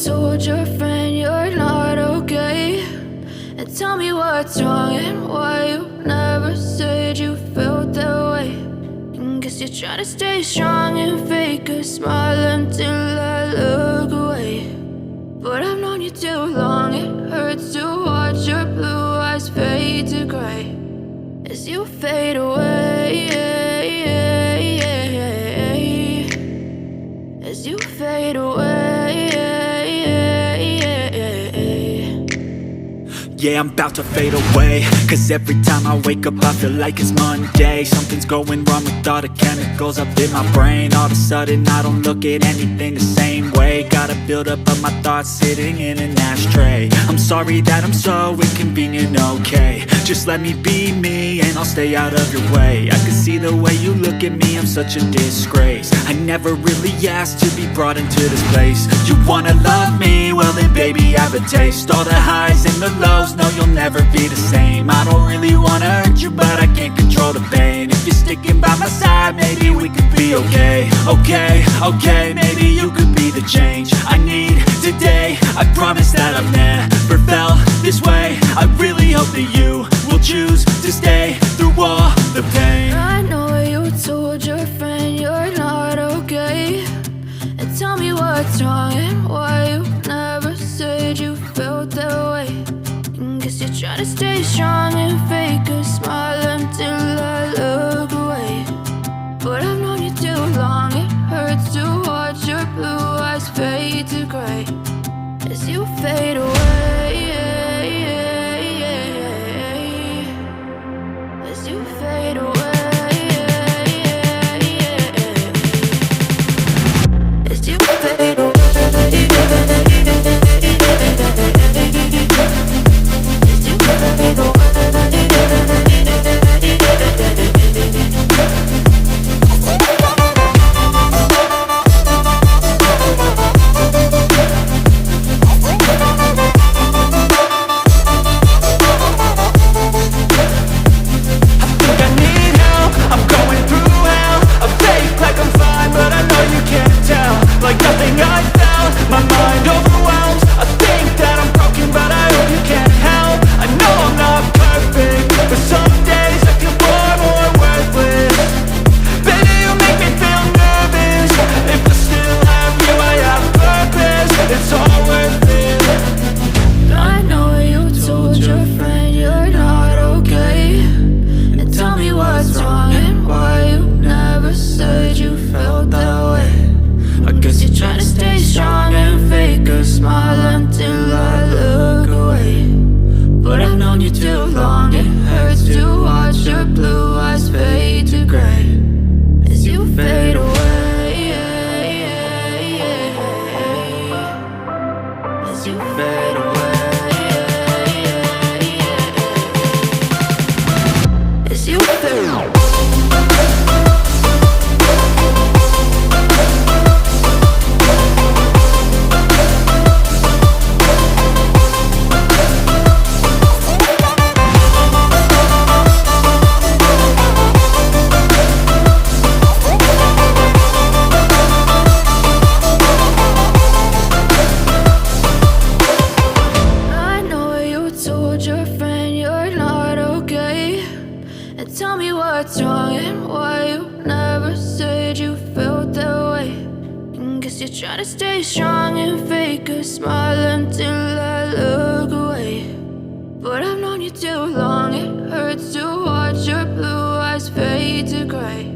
told your friend you're not okay, and tell me what's wrong and why you never said you felt that way. And guess you're trying to stay strong and fake a smile until I look away. But I've known you too long, it hurts to watch your blue eyes fade to gray as you fade away, as you fade away. Yeah, I'm about to fade away, cause every time I wake up I feel like it's Monday. Something's going wrong with all the chemicals up in my brain. All of a sudden I don't look at anything the same way. Gotta build up of my thoughts sitting in an ashtray. I'm sorry that I'm so inconvenient, okay. Just let me be me and I'll stay out of your way. I can see the way you look at me, I'm such a disgrace. I never really asked to be brought into this place. You wanna love me? Well then baby I have a taste. All the highs and the lows, no you'll never be the same. I don't really wanna hurt you but I can't control the pain. If you're sticking by my side maybe we could be okay. Okay, maybe you could be the change I need today. I promise that I've never felt this way. I really hope that you will choose to stay through all the pain. I know you told your friend you're not okay, and tell me what's wrong and why you never said you felt that way. And guess you're trying to stay strong and fake a smile until I look away. But I've known you too long, it hurts to watch your blue eyes fade to gray as you fade away, as you fade away, as you fade away. Like nothing I felt, my mind overwhelmed. I think that I'm broken, but I hope you can't help. I know I'm not perfect, but some days I feel far more worthless. Baby, you make me feel nervous. If I still have you, I have purpose. It's all worth it. I know you told your friend you're not okay, and tell me what's wrong and why you never said you felt that way. I guess you're trying to stay strong and fake a smile until I look away. But I've known you too long, it hurts to watch your blue eyes fade to gray as you fade away, as you fade away, as you fade away. Your friend you're not okay, and tell me what's wrong and why you never said you felt that way. And guess you're trying to stay strong and fake a smile until I look away. But I've known you too long, it hurts to watch your blue eyes fade to gray